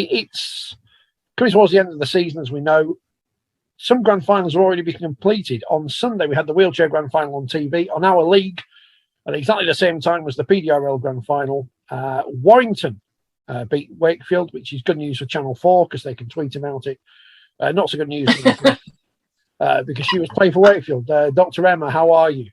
it's coming towards the end of the season, as we know. Some grand finals have already been completed. On Sunday, we had the wheelchair grand final on TV. On our league, at exactly the same time as the PDRL grand final, Warrington beat Wakefield, which is good news for Channel 4 because they can tweet about it. Not so good news because she was playing for Wakefield. Dr. Emma, how are you?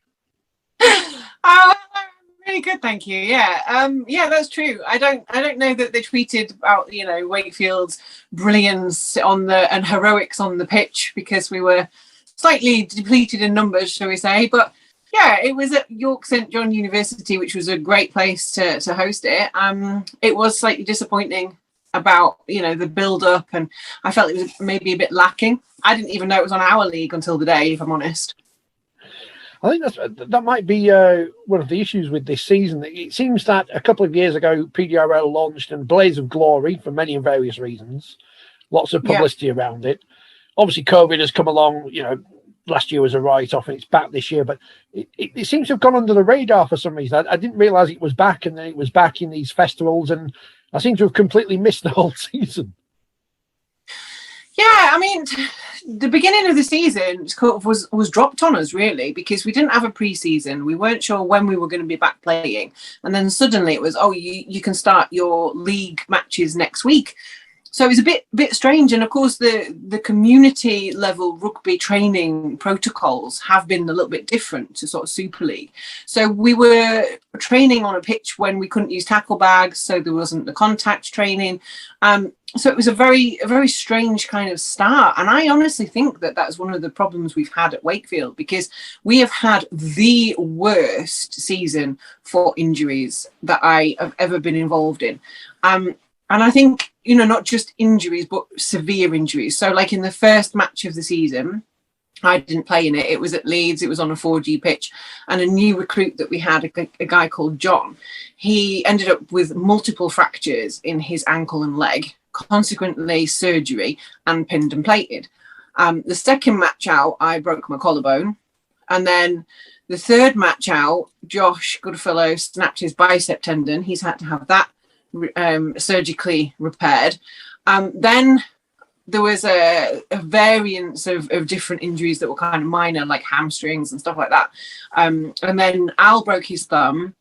Really good, thank you. Yeah, that's true. I don't know that they tweeted about Wakefield's brilliance and heroics on the pitch because we were slightly depleted in numbers, shall we say? But yeah, it was at York St John University, which was a great place to host it. It was slightly disappointing about the build up, and I felt it was maybe a bit lacking. I didn't even know it was on our league until the day, if I'm honest. I think that might be one of the issues with this season. It seems that a couple of years ago, PDRL launched in a blaze of glory for many and various reasons. Lots of publicity around it. Obviously, COVID has come along. Last year was a write-off and it's back this year. But it seems to have gone under the radar for some reason. I didn't realise it was back, and then it was back in these festivals. And I seem to have completely missed the whole season. Yeah, I mean, the beginning of the season was dropped on us, really, because we didn't have a pre-season. We weren't sure when we were going to be back playing. And then suddenly it was, you can start your league matches next week. So it was a bit strange. And of course, the community level rugby training protocols have been a little bit different to sort of Super League. So we were training on a pitch when we couldn't use tackle bags, so there wasn't the contact training. So it was a very strange kind of start. And I honestly think that that's one of the problems we've had at Wakefield, because we have had the worst season for injuries that I have ever been involved in. And I think, not just injuries, but severe injuries. So like in the first match of the season, I didn't play in it. It was at Leeds. It was on a 4G pitch. And a new recruit that we had, a guy called John, he ended up with multiple fractures in his ankle and leg, consequently surgery, and pinned and plated. The second match out, I broke my collarbone. And then the third match out, Josh Goodfellow snapped his bicep tendon. He's had to have that surgically repaired. Then there was a variance of different injuries that were kind of minor, like hamstrings and stuff like that. And then Al broke his thumb.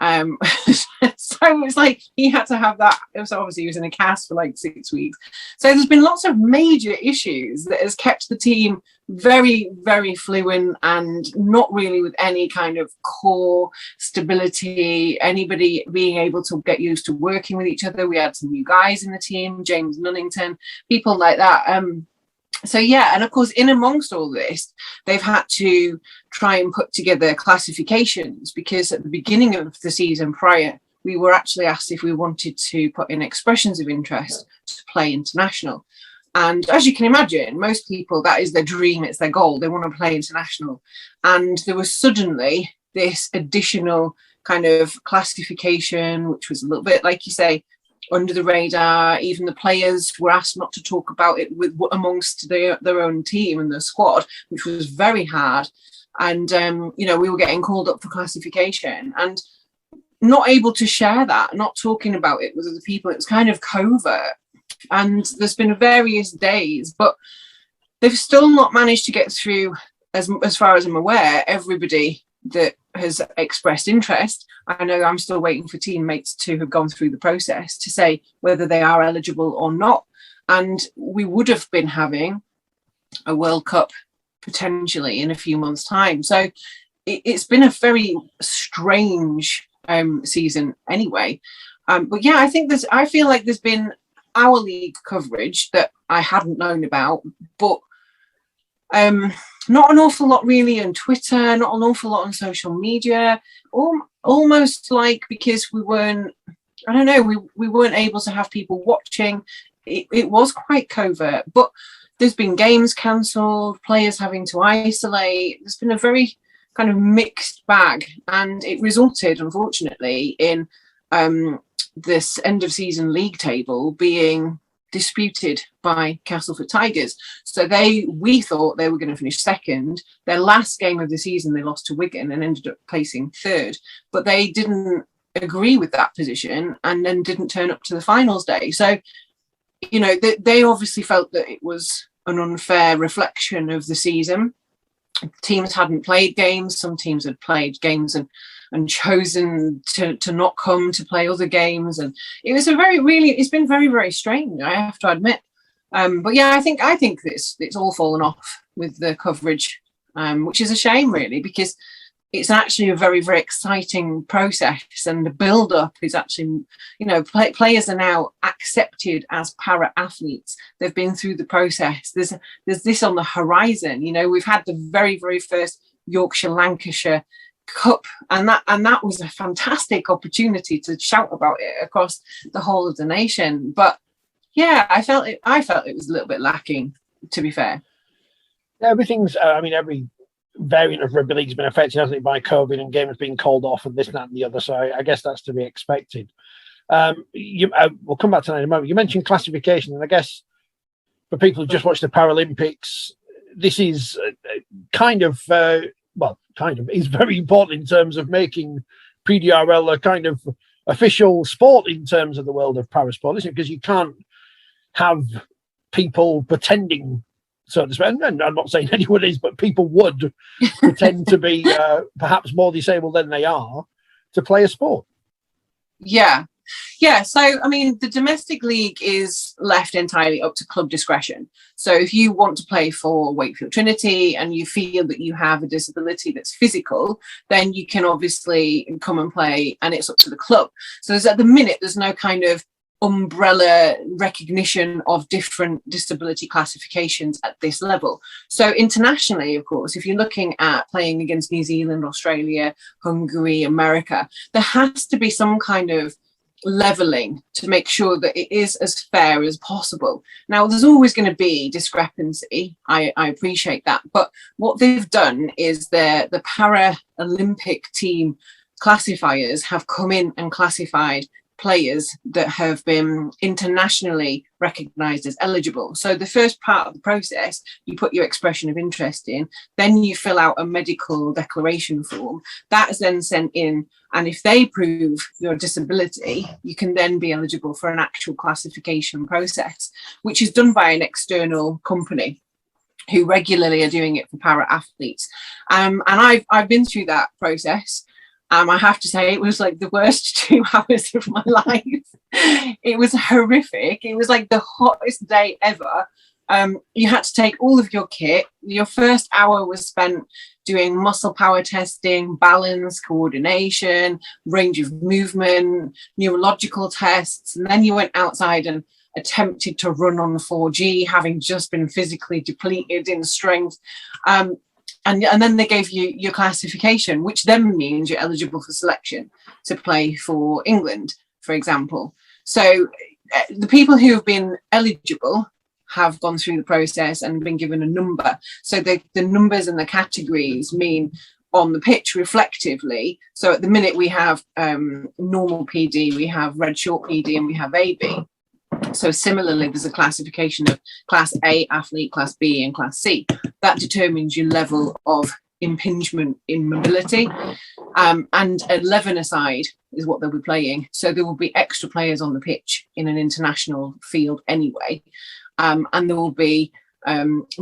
So it was like he had to have that. So obviously he was in a cast for like 6 weeks. So there's been lots of major issues that has kept the team very, very fluent and not really with any kind of core stability, anybody being able to get used to working with each other. We had some new guys in the team, James Nunnington, people like that. So yeah, and of course, in amongst all this, they've had to try and put together classifications, because at the beginning of the season prior, we were actually asked if we wanted to put in expressions of interest to play international. And as you can imagine, most people, that is their dream, it's their goal. They want to play international. And there was suddenly this additional kind of classification, which was a little bit, like you say, under the radar. Even the players were asked not to talk about it amongst their own team and their squad, which was very hard. And, we were getting called up for classification and not able to share that, not talking about it with other people. It was kind of covert. And there's been various days, but they've still not managed to get through, as far as I'm aware, everybody that has expressed interest. I know I'm still waiting for teammates to have gone through the process to say whether they are eligible or not. And we would have been having a World Cup potentially in a few months' time. So it's been a very strange season anyway. But yeah, I feel like there's been our league coverage that I hadn't known about, but not an awful lot really on Twitter, not an awful lot on social media, almost like because we weren't able to have people watching. It was quite covert, but there's been games cancelled, players having to isolate. There's been a very kind of mixed bag, and it resulted, unfortunately, in this end of season league table being disputed by Castleford Tigers. So we thought they were going to finish second. Their last game of the season, they lost to Wigan and ended up placing third, but they didn't agree with that position and then didn't turn up to the finals day. So they obviously felt that it was an unfair reflection of the season. Teams hadn't played games. Some teams had played games and chosen to not come to play other games. And it was it's been very, very strange, I have to admit. But yeah, I think it's all fallen off with the coverage, which is a shame, really, because it's actually a very, very exciting process, and the build-up is actually, players are now accepted as para-athletes. They've been through the process. There's this on the horizon. We've had the very, very first Yorkshire-Lancashire Cup, and that was a fantastic opportunity to shout about it across the whole of the nation. But yeah, I felt it was a little bit lacking, to be fair. Everything's, every variant of rugby league has been affected, hasn't it, by COVID, and games being called off and this, that, and the other. So I guess that's to be expected. We'll come back to that in a moment. You mentioned classification, and I guess for people who just watch the Paralympics, this is is very important in terms of making PDRL a kind of official sport in terms of the world of parasport, isn't it? Because you can't have people pretending, so to speak, and I'm not saying anyone is, but people would pretend to be perhaps more disabled than they are to play a sport. Yeah. So, the domestic league is left entirely up to club discretion. So if you want to play for Wakefield Trinity and you feel that you have a disability that's physical, then you can obviously come and play, and it's up to the club. So at the minute, there's no kind of umbrella recognition of different disability classifications at this level. So internationally, of course, if you're looking at playing against New Zealand, Australia, Hungary, America, there has to be some kind of leveling to make sure that it is as fair as possible. Now, there's always going to be discrepancy. I appreciate that. But what they've done is the Paralympic team classifiers have come in and classified players that have been internationally recognised as eligible. So the first part of the process, you put your expression of interest in, then you fill out a medical declaration form. That is then sent in, and if they prove your disability, you can then be eligible for an actual classification process, which is done by an external company who regularly are doing it for para-athletes. And I've been through that process. I have to say, it was like the worst 2 hours of my life. It was horrific. It was like the hottest day ever. You had to take all of your kit. Your first hour was spent doing muscle power testing, balance, coordination, range of movement, neurological tests. And then you went outside and attempted to run on 4G, having just been physically depleted in strength. And then they gave you your classification, which then means you're eligible for selection to play for England, for example. So the people who have been eligible have gone through the process and been given a number. So the numbers and the categories mean on the pitch reflectively. So at the minute we have normal PD, we have red short PD, and we have AB. So similarly, there's a classification of Class A athlete, Class B, and Class C. That determines your level of impingement in mobility. And 11 aside is what they'll be playing. So there will be extra players on the pitch in an international field anyway. And there will be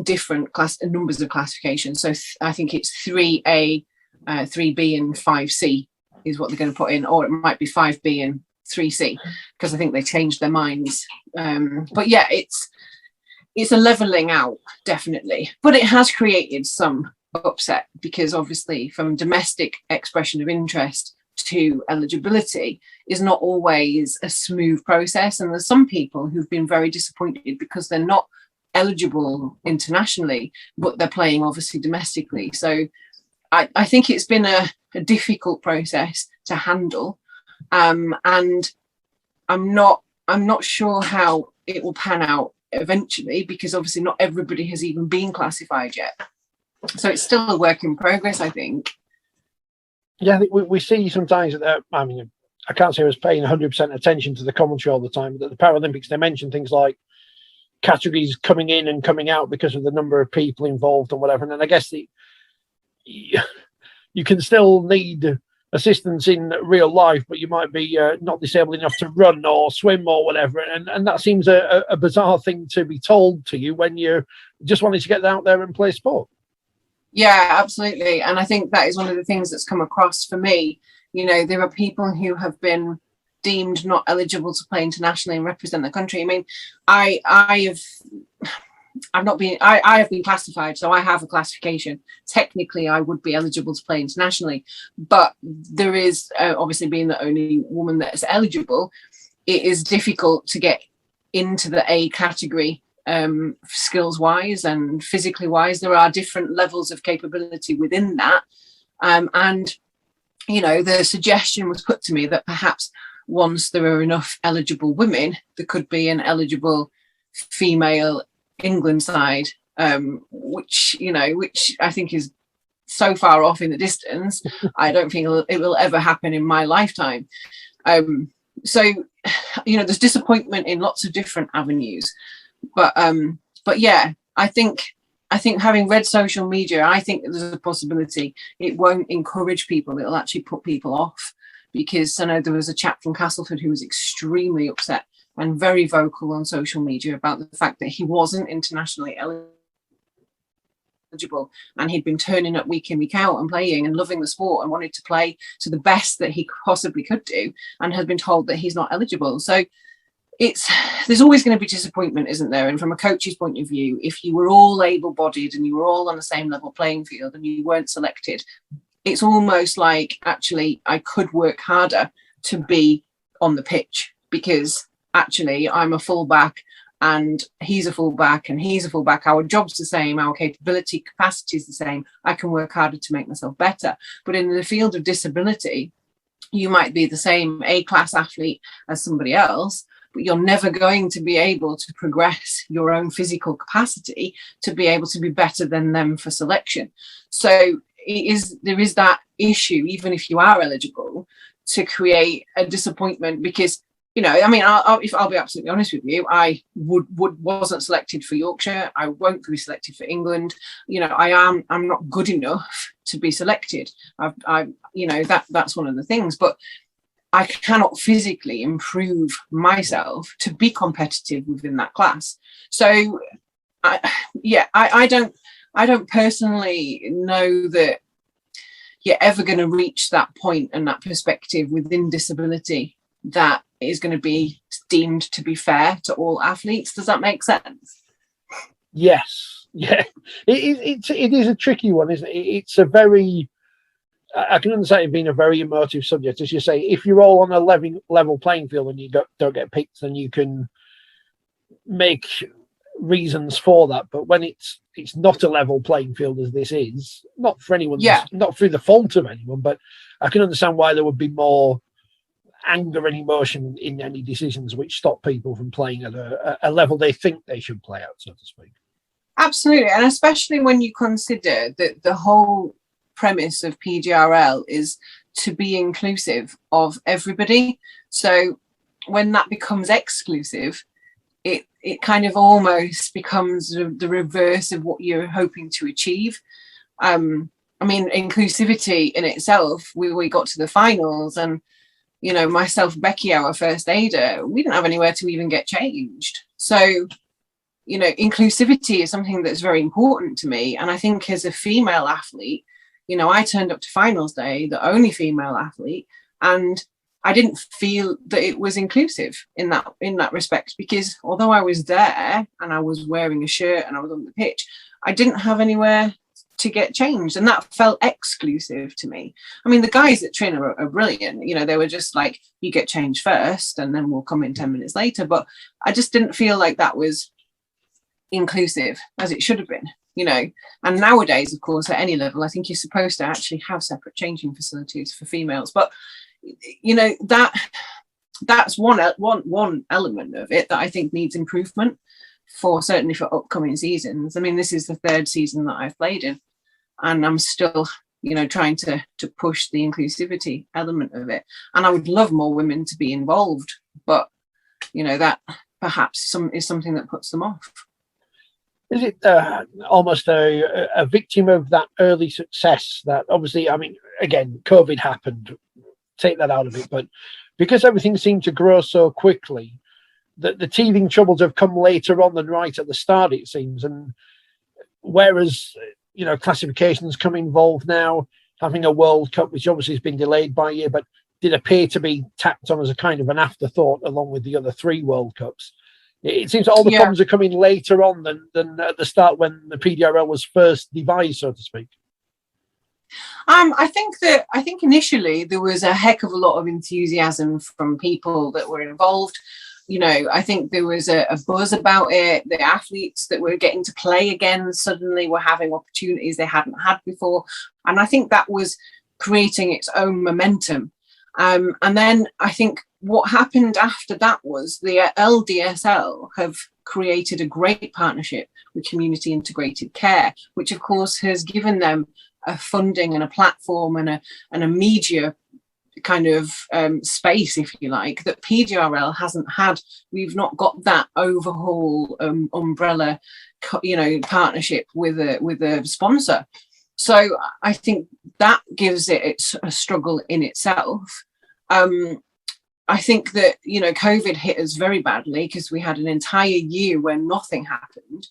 different numbers of classifications. So I think it's 3A, 3B, and 5C is what they're going to put in, or it might be 5B and 3C, because I think they changed their minds. But yeah, it's a leveling out, definitely. But it has created some upset, because obviously from domestic expression of interest to eligibility is not always a smooth process. And there's some people who've been very disappointed because they're not eligible internationally, but they're playing obviously domestically. So I think it's been a difficult process to handle. And I'm not sure how it will pan out eventually, because obviously not everybody has even been classified yet. So it's still a work in progress, I think. Yeah, I think we see sometimes that, I can't say I was paying 100% attention to the commentary all the time, but at the Paralympics, they mention things like categories coming in and coming out because of the number of people involved and whatever. And then I guess you can still need assistance in real life, but you might be not disabled enough to run or swim or whatever. And that seems a bizarre thing to be told to you when you just wanted to get out there and play sport. Yeah, absolutely. And I think that is one of the things that's come across for me. You know, there are people who have been deemed not eligible to play internationally and represent the country. I mean, I have been classified, so I have a classification. Technically, I would be eligible to play internationally, but there is obviously, being the only woman that is eligible, it is difficult to get into the A category, skills wise and physically wise. There are different levels of capability within that, and you know, the suggestion was put to me that perhaps once there are enough eligible women, there could be an eligible female England side, which I think is so far off in the distance. I don't think it will ever happen in my lifetime. So, you know, there's disappointment in lots of different avenues, but yeah, I think having read social media, I think there's a possibility it won't encourage people. It'll actually put people off, because I know there was a chap from Castleford who was extremely upset and very vocal on social media about the fact that he wasn't internationally eligible, and he'd been turning up week in, week out and playing and loving the sport and wanted to play to the best that he possibly could do, and had been told that he's not eligible. So there's always going to be disappointment, isn't there? And from a coach's point of view, if you were all able-bodied and you were all on the same level playing field and you weren't selected, it's almost like, actually, I could work harder to be on the pitch, because actually I'm a fullback and he's a fullback and he's a fullback. Our job's the same, our capability, capacity is the same. I can work harder to make myself better. But in the field of disability, you might be the same A-class athlete as somebody else, but you're never going to be able to progress your own physical capacity to be able to be better than them for selection. So there is that issue, even if you are eligible, to create a disappointment, because, you know, I mean, I'll be absolutely honest with you, I wasn't selected for Yorkshire. I won't be selected for England. You know, I'm not good enough to be selected. You know, that's one of the things, but I cannot physically improve myself to be competitive within that class. So I don't personally know that you're ever going to reach that point and that perspective within disability that is going to be deemed to be fair to all athletes. Does that make sense? Yes. Yeah. It is a tricky one, isn't it? It's a very, I can understand it being a very emotive subject. As you say, if you're all on a level playing field and you don't get picked, then you can make reasons for that. But when it's not a level playing field, as this is, not for anyone, not through the fault of anyone, but I can understand why there would be more anger and emotion in any decisions which stop people from playing at a level they think they should play at, so to speak. Absolutely. And especially when you consider that the whole premise of PDRL is to be inclusive of everybody. So when that becomes exclusive, it kind of almost becomes the reverse of what you're hoping to achieve. I mean, inclusivity in itself, we got to the finals, and, you know, myself, Becky, our first aider, we didn't have anywhere to even get changed. So, you know, inclusivity is something that's very important to me. And I think as a female athlete, you know, I turned up to finals day, the only female athlete, and I didn't feel that it was inclusive in that respect, because although I was there and I was wearing a shirt and I was on the pitch, I didn't have anywhere to get changed, and that felt exclusive to me. I mean, the guys at Trin are brilliant. You know, they were just like, you get changed first and then we'll come in 10 minutes later. But I just didn't feel like that was inclusive as it should have been, you know. And nowadays, of course, at any level, I think you're supposed to actually have separate changing facilities for females. But, you know, that's one element of it that I think needs improvement certainly for upcoming seasons. I mean, this is the third season that I've played in, and I'm still, you know, trying to push the inclusivity element of it. And I would love more women to be involved, but, you know, that perhaps is something that puts them off. Is it almost a victim of that early success that, obviously, I mean, again, COVID happened, take that out of it, but because everything seemed to grow so quickly, that the teething troubles have come later on than right at the start, it seems. And whereas, classifications come involved now, having a World Cup, which obviously has been delayed by a year, but did appear to be tacked on as a kind of an afterthought along with the other 3 World Cups. It seems all the problems are coming later on than at the start when the PDRL was first devised, so to speak. I think initially there was a heck of a lot of enthusiasm from people that were involved. I think there was a buzz about it. The athletes that were getting to play again suddenly were having opportunities they hadn't had before. And I think that was creating its own momentum. And then I think what happened after that was the LDSL have created a great partnership with Community Integrated Care, which of course has given them a funding and a platform and a media kind of space, if you like, that PDRL hasn't had. We've not got that overhaul umbrella, partnership with a sponsor. So I think that gives it a struggle in itself. I think that, COVID hit us very badly because we had an entire year where nothing happened.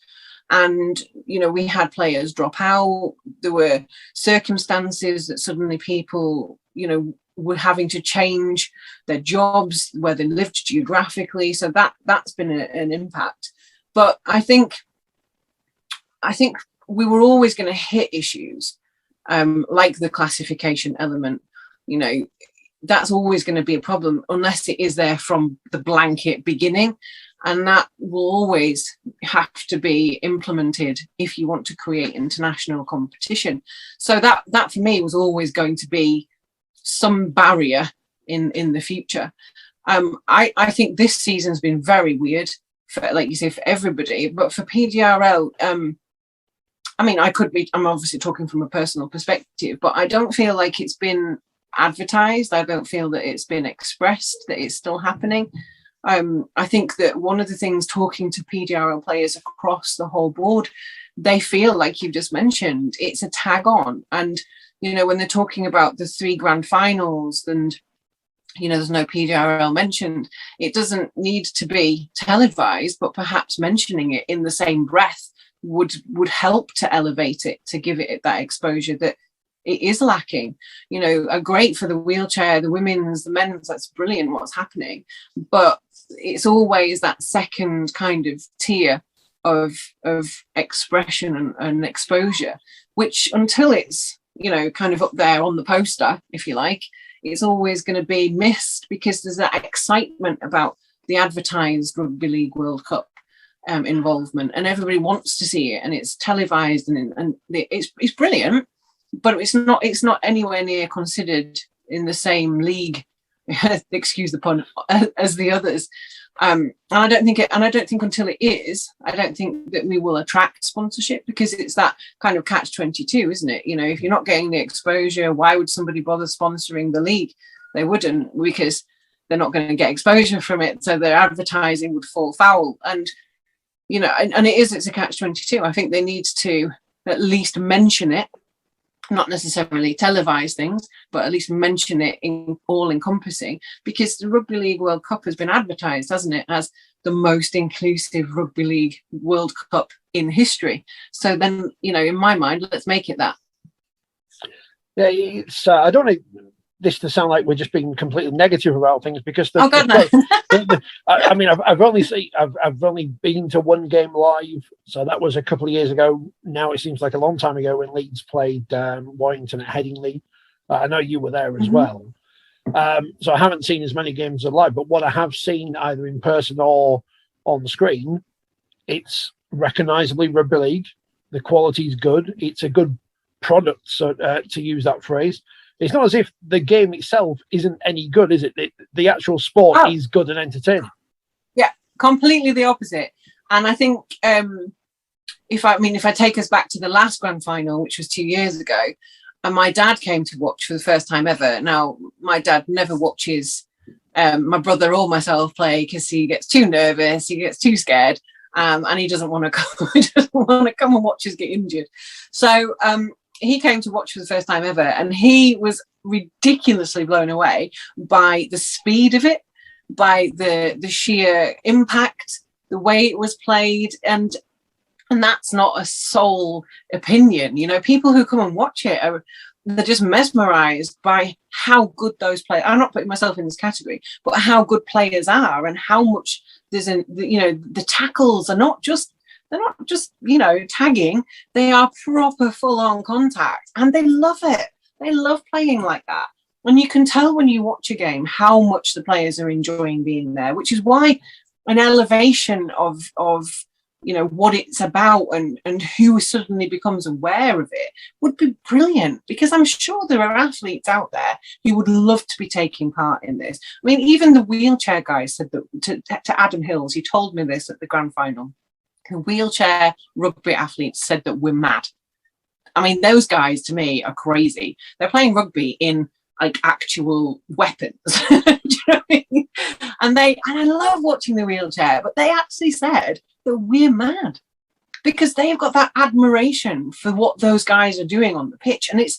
And, we had players drop out. There were circumstances that suddenly people, were having to change their jobs, where they lived geographically. So that's been an impact. But I think we were always going to hit issues like the classification element. That's always going to be a problem unless it is there from the blanket beginning. And that will always have to be implemented if you want to create international competition. So that for me was always going to be some barrier in the future. I think this season's been very weird, for, like you say, for everybody, but for PDRL, I'm obviously talking from a personal perspective, but I don't feel like it's been advertised. I don't feel that it's been expressed that it's still happening. I think that one of the things, talking to PDRL players across the whole board, they feel like you've just mentioned, it's a tag on. And, when they're talking about the 3 grand finals and, there's no PDRL mentioned, it doesn't need to be televised, but perhaps mentioning it in the same breath would help to elevate it, to give it that exposure that it is lacking. Great for the wheelchair, the women's, the men's, that's brilliant what's happening. But it's always that second kind of tier of expression and exposure, which until it's, kind of up there on the poster, if you like, it's always going to be missed because there's that excitement about the advertised Rugby League World Cup involvement, and everybody wants to see it, and it's televised and it's brilliant, but it's not anywhere near considered in the same league, excuse the pun, as the others. And I don't think until it is, I don't think that we will attract sponsorship, because it's that kind of catch-22, isn't it? If you're not getting the exposure, why would somebody bother sponsoring the league? They wouldn't, because they're not going to get exposure from it, so their advertising would fall foul. And it's a catch-22. I think they need to at least mention it, not necessarily televise things, but at least mention it in all encompassing, because the Rugby League World Cup has been advertised, hasn't it, as the most inclusive Rugby League World Cup in history. So then, in my mind, let's make it that. Yeah, it's I don't want this to sound like we're just being completely negative about things, because I've only been to one game live, so that was a couple of years ago. Now it seems like a long time ago when Leeds played Warrington at Headingley. I know you were there as well, so I haven't seen as many games live, but what I have seen either in person or on the screen, it's recognisably rugby league. The quality is good. It's a good product, so to use that phrase. It's not as if the game itself isn't any good, is it? The actual sport is good and entertaining. Yeah, completely the opposite. And I think if I take us back to the last grand final, which was 2 years ago, and my dad came to watch for the first time ever. Now, my dad never watches my brother or myself play, because he gets too nervous, he gets too scared, and he doesn't want to come and watch us get injured. So he came to watch for the first time ever, and he was ridiculously blown away by the speed of it, by the sheer impact, the way it was played, and that's not a sole opinion. You know, people who come and watch it they're just mesmerized by how good those players. I'm not putting myself in this category, but how good players are, and how much the tackles are not just tagging. They are proper full-on contact, and they love it. They love playing like that. And you can tell when you watch a game how much the players are enjoying being there, which is why an elevation of what it's about and who suddenly becomes aware of it would be brilliant, because I'm sure there are athletes out there who would love to be taking part in this. I mean, even the wheelchair guys said that to Adam Hills, he told me this at the grand final, the wheelchair rugby athletes said that we're mad. I mean, those guys to me are crazy. They're playing rugby in like actual weapons. Do you know what I mean? And I love watching the wheelchair, but they actually said that we're mad, because they've got that admiration for what those guys are doing on the pitch, and it's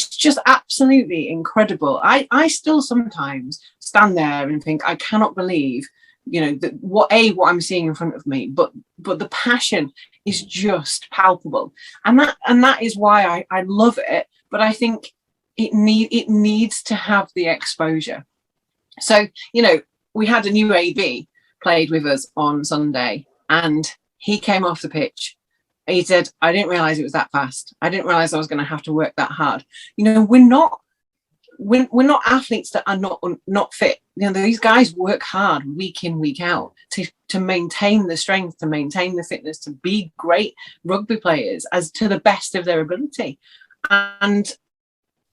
just absolutely incredible. I still sometimes stand there and think, I cannot believe that what I'm seeing in front of me, but the passion is just palpable, and that is why I love it. But I think it needs to have the exposure. So we had a new AB played with us on Sunday, and he came off the pitch. He said, I didn't realize it was that fast. I didn't realize I was going to have to work that hard. We're not athletes that are not fit. These guys work hard week in, week out to maintain the strength, to maintain the fitness, to be great rugby players as to the best of their ability. And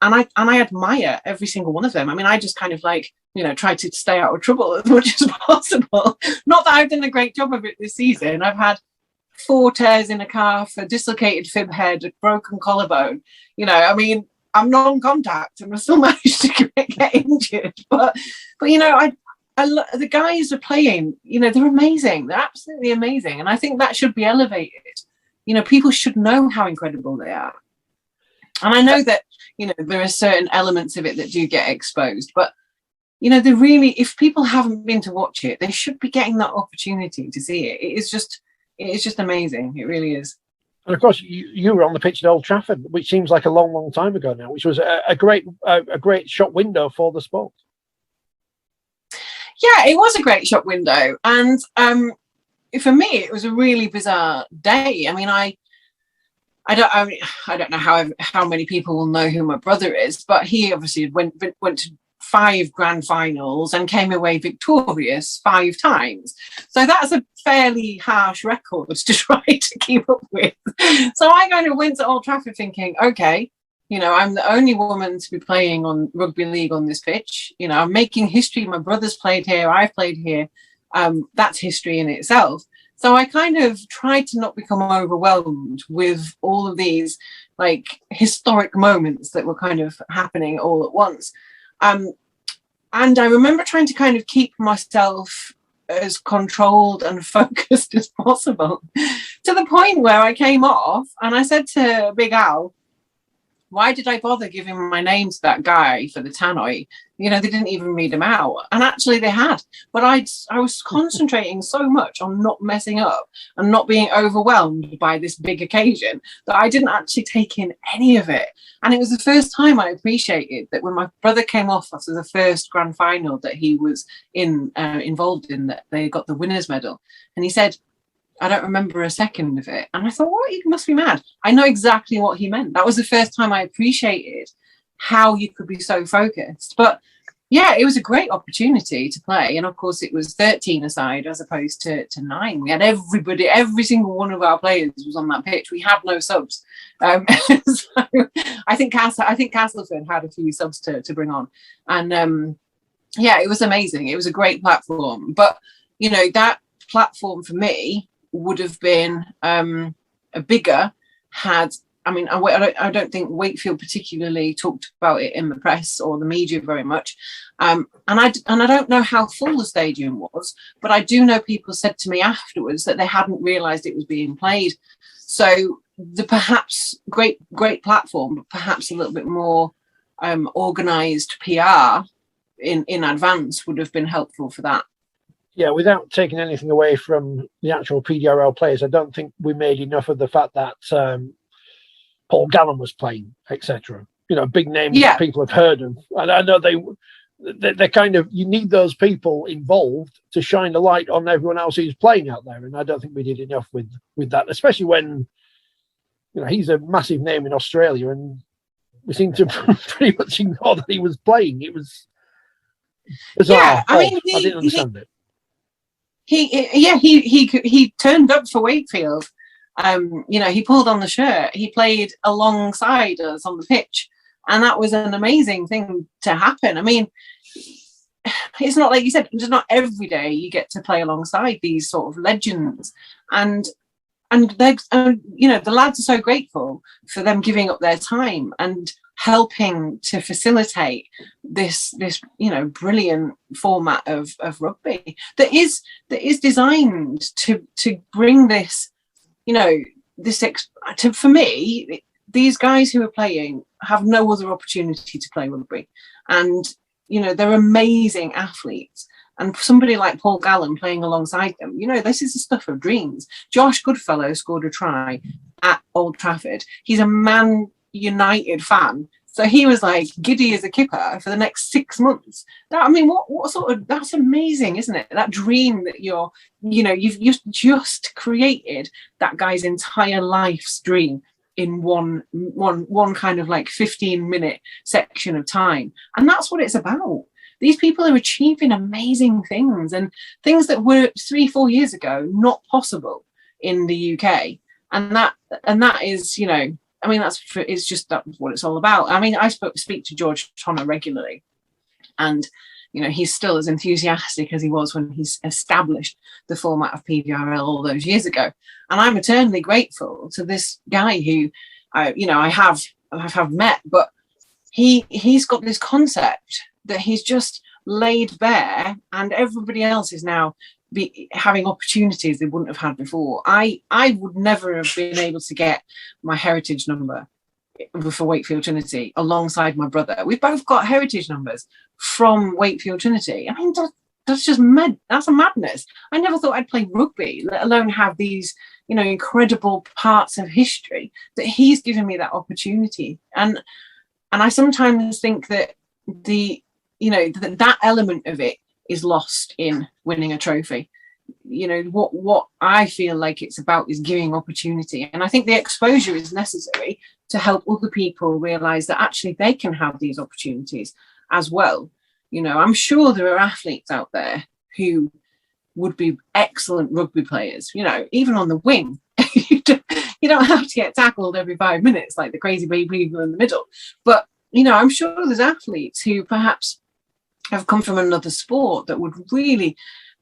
I admire every single one of them. I mean, I just kind of try to stay out of trouble as much as possible. Not that I've done a great job of it this season. I've had 4 tears in a calf, a dislocated fib head, a broken collarbone. I mean, I'm non-contact and I still managed to get injured. But the guys are playing, they're amazing. They're absolutely amazing. And I think that should be elevated. People should know how incredible they are. And I know that, there are certain elements of it that do get exposed, but if people haven't been to watch it, they should be getting that opportunity to see it. It is just amazing. It really is. And of course, you were on the pitch at Old Trafford, which seems like a long, long time ago now, which was a great shop window for the sport. Yeah, it was a great shop window, and for me, it was a really bizarre day. I mean, I don't know how many people will know who my brother is, but he obviously went to 5 grand finals and came away victorious 5 times. So that's a fairly harsh record to try to keep up with. So I kind of went to Old Trafford thinking, okay, I'm the only woman to be playing on rugby league on this pitch. I'm making history. My brother's played here. I've played here. That's history in itself. So I kind of tried to not become overwhelmed with all of these historic moments that were kind of happening all at once. And I remember trying to kind of keep myself as controlled and focused as possible, to the point where I came off and I said to Big Al, why did I bother giving my name to that guy for the tannoy? They didn't even read him out. And actually they had. But I was concentrating so much on not messing up and not being overwhelmed by this big occasion that I didn't actually take in any of it. And it was the first time I appreciated that when my brother came off after the first grand final that he was involved in, that they got the winner's medal. And he said, I don't remember a second of it. And I thought, what? You must be mad. I know exactly what he meant. That was the first time I appreciated how you could be so focused. But yeah, it was a great opportunity to play. And of course, it was 13 aside as opposed to 9. We had everybody, every single one of our players was on that pitch. We had no subs. So I think Castleford had a few subs to bring on. And yeah, it was amazing. It was a great platform. But, that platform for me would have been a bigger had, I don't think Wakefield particularly talked about it in the press or the media very much. And I don't know how full the stadium was, but I do know people said to me afterwards that they hadn't realised it was being played. So the perhaps great platform, but perhaps a little bit more organised PR in advance would have been helpful for that. Yeah, without taking anything away from the actual PDRL players, I don't think we made enough of the fact that Paul Gallen was playing, etc. You know, big names that people have heard of. And I know they're kind of, you need those people involved to shine the light on everyone else who's playing out there. And I don't think we did enough with that, especially when, you know, he's a massive name in Australia and we seem to pretty much ignore that he was playing. It was bizarre. Yeah, I mean, I didn't understand it. He turned up for Wakefield. You know, he pulled on the shirt. He played alongside us on the pitch, and that was an amazing thing to happen. I mean, it's not like you said, it's not every day you get to play alongside these sort of legends, and they, you know, the lads are so grateful for them giving up their time and helping to facilitate this you know, brilliant format of rugby that is designed to bring this, you know, for me, these guys who are playing have no other opportunity to play rugby, and you know, they're amazing athletes. And somebody like Paul Gallen playing alongside them, you know, this is the stuff of dreams. Josh Goodfellow scored a try at Old Trafford. He's a Man United fan, so he was like giddy as a kipper for the next 6 months. That, I mean, what sort of, that's amazing, isn't it? That dream that you're, you know, you've just created that guy's entire life's dream in one kind of like 15-minute section of time, and that's what it's about. These people are achieving amazing things, and things that were 3-4 years ago not possible in the UK. And that is, you know, I mean, that's what it's all about. I mean, I speak to George Tonner regularly, and you know, he's still as enthusiastic as he was when he's established the format of PDRL all those years ago. And I'm eternally grateful to this guy who, you know, I have met, but he's got this concept that he's just laid bare, and everybody else is now having opportunities they wouldn't have had before. I would never have been able to get my heritage number for Wakefield Trinity alongside my brother. We've both got heritage numbers from Wakefield Trinity. I mean, that's just that's a madness. I never thought I'd play rugby, let alone have these, you know, incredible parts of history that he's given me that opportunity. And I sometimes think that that element of it is lost in winning a trophy. You know, what I feel like it's about is giving opportunity, and I think the exposure is necessary to help other people realize that actually they can have these opportunities as well. You know, I'm sure there are athletes out there who would be excellent rugby players, you know, even on the wing. You don't have to get tackled every 5 minutes like the crazy people in the middle, but you know, I'm sure there's athletes who perhaps have come from another sport that would really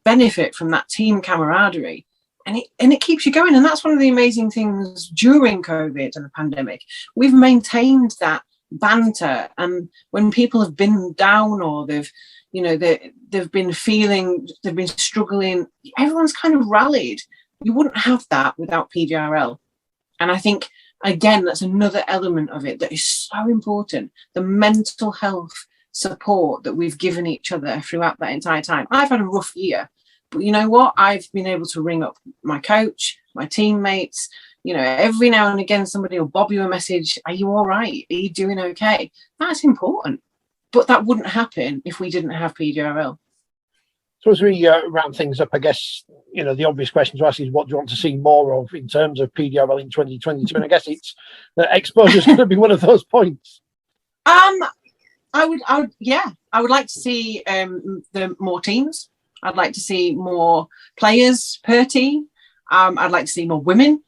benefit from that team camaraderie, and it keeps you going. And that's one of the amazing things during COVID and the pandemic. We've maintained that banter, and when people have been down or they've been struggling, everyone's kind of rallied. You wouldn't have that without PDRL. And I think, again, that's another element of it that is so important, the mental health support that we've given each other throughout that entire time. I've had a rough year, but you know what? I've been able to ring up my coach, my teammates. You know, every now and again, somebody will bob you a message. Are you all right? Are you doing okay? That's important. But that wouldn't happen if we didn't have PDRL. So as we round things up, I guess, you know, the obvious question to ask is, what do you want to see more of in terms of PDRL in 2022? And I guess it's that exposure is going to be one of those points. I would like to see the more teams. I'd like to see more players per team. I'd like to see more women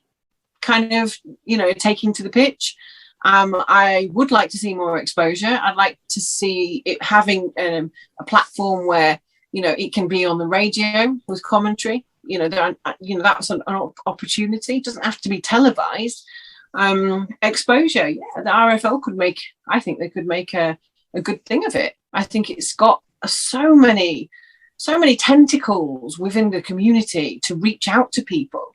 kind of, you know, taking to the pitch. I would like to see more exposure. I'd like to see it having a platform where, you know, it can be on the radio with commentary. You know, that's an opportunity. It doesn't have to be televised. Exposure, yeah, the RFL could make. I think they could make a good thing of it. I think it's got so many tentacles within the community to reach out to people.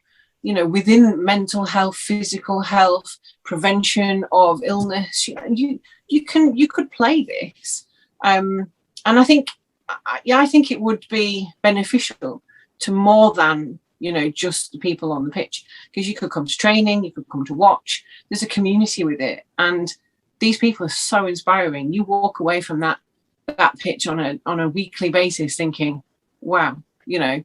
you know, within mental health, physical health, prevention of illness, you could play this. And I think it would be beneficial to more than, you know, just the people on the pitch, because you could come to training, you could come to watch. There's a community with it, and these people are so inspiring. You walk away from that pitch on a weekly basis thinking, wow, you know,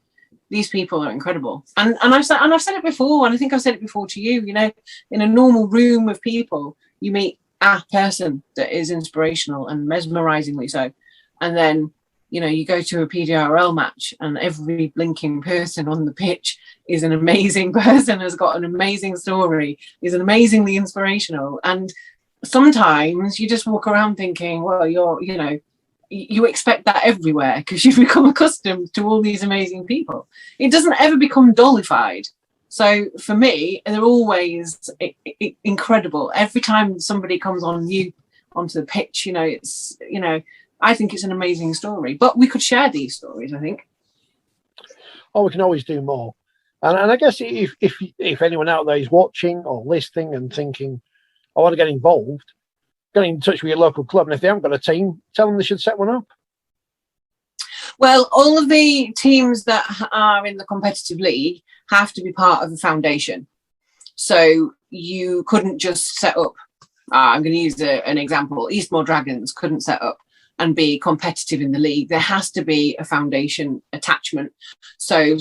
these people are incredible. And I've said it before, and I think I've said it before to you, you know, in a normal room of people, you meet a person that is inspirational and mesmerizingly so. And then, you know, you go to a PDRL match and every blinking person on the pitch is an amazing person, has got an amazing story, is an amazingly inspirational. And sometimes you just walk around thinking, well, you know, you expect that everywhere because you've become accustomed to all these amazing people. It doesn't ever become dullified. So for me, they're always incredible. Every time somebody comes onto the pitch, you know, it's, you know, I think it's an amazing story. But we could share these stories, I think. Oh, we can always do more. And I guess if anyone out there is watching or listening and thinking, I want to get involved, get in touch with your local club. And if they haven't got a team, tell them they should set one up. Well, all of the teams that are in the competitive league have to be part of a foundation. So you couldn't just set up, I'm going to use an example, Eastmoor Dragons couldn't set up and be competitive in the league. There has to be a foundation attachment. So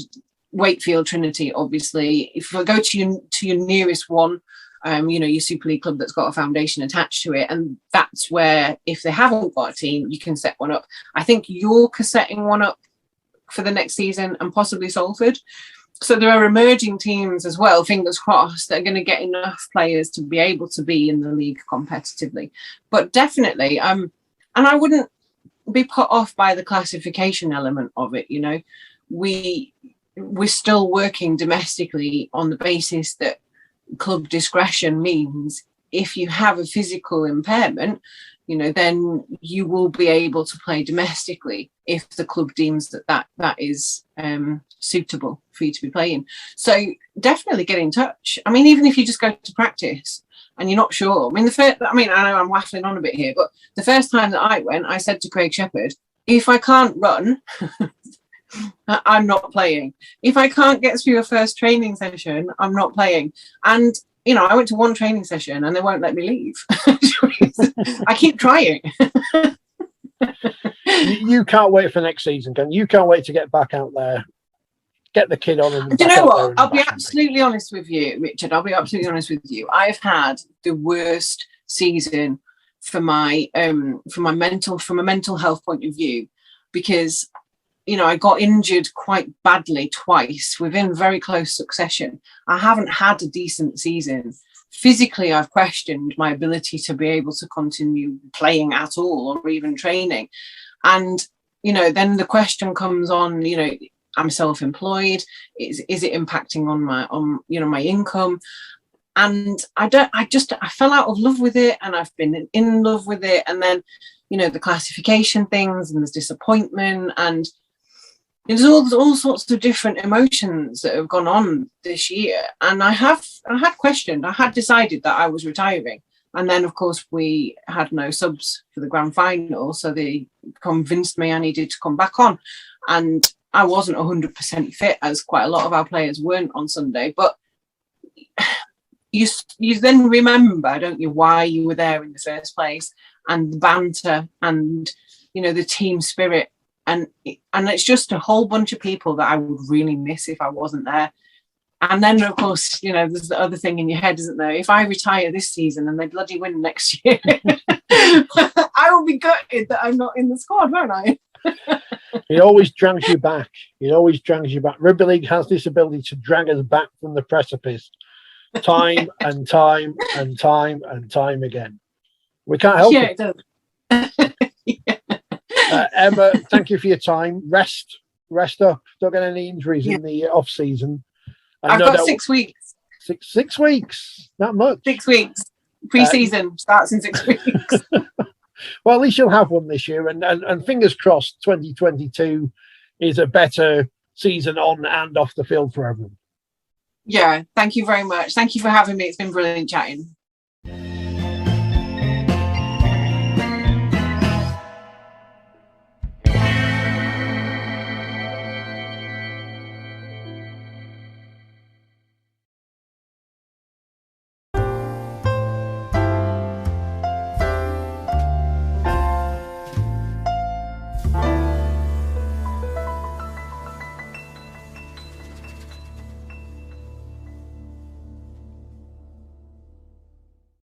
Wakefield Trinity, obviously, if I go to your nearest one, you know, your Super League club that's got a foundation attached to it, and that's where, if they haven't got a team, you can set one up. I think York are setting one up for the next season, and possibly Salford. So there are emerging teams as well, fingers crossed, that are going to get enough players to be able to be in the league competitively. But definitely, and I wouldn't be put off by the classification element of it. You know, we're still working domestically on the basis that club discretion means if you have a physical impairment, you know, then you will be able to play domestically if the club deems that is suitable for you to be playing. So definitely get in touch. I mean, even if you just go to practice and you're not sure. I mean, I know I'm waffling on a bit here, but the first time that I went, I said to Craig Shepherd, if I can't run, I'm not playing. If I can't get through a first training session, I'm not playing. And, you know, I went to one training session and they won't let me leave. I keep trying. You can't wait for next season, can you? You can't wait to get back out there, get the kid on. And do you know what? I'll be absolutely honest with you, Richard. I'll be absolutely honest with you. I've had the worst season from a mental health point of view, because, you know, I got injured quite badly twice within very close succession. I haven't had a decent season. Physically, I've questioned my ability to be able to continue playing at all, or even training. And, you know, then the question comes on, you know, I'm self-employed. Is it impacting on my income? And I fell out of love with it, and I've been in love with it. And then, you know, the classification things, and there's disappointment, and there's all sorts of different emotions that have gone on this year. And I had decided that I was retiring. And then, of course, we had no subs for the grand final. So they convinced me I needed to come back on. And I wasn't 100% fit, as quite a lot of our players weren't on Sunday. But you then remember, don't you, why you were there in the first place, and the banter, and, you know, the team spirit. And it's just a whole bunch of people that I would really miss if I wasn't there. And then, of course, you know, there's the other thing in your head, isn't there? If I retire this season and they bloody win next year, I will be gutted that I'm not in the squad, won't I? It always drags you back. It always drags you back. Rugby league has this ability to drag us back from the precipice time and time and time and time again. We can't help it. Yeah, it does. Yeah. Emma, thank you for your time. Rest up. Don't get any injuries in the off season. I've got 6 weeks. 6 weeks. Not much. 6 weeks. Pre-season starts in 6 weeks. Well, at least you'll have one this year, and fingers crossed 2022 is a better season on and off the field for everyone. Yeah, thank you very much. Thank you for having me. It's been brilliant chatting.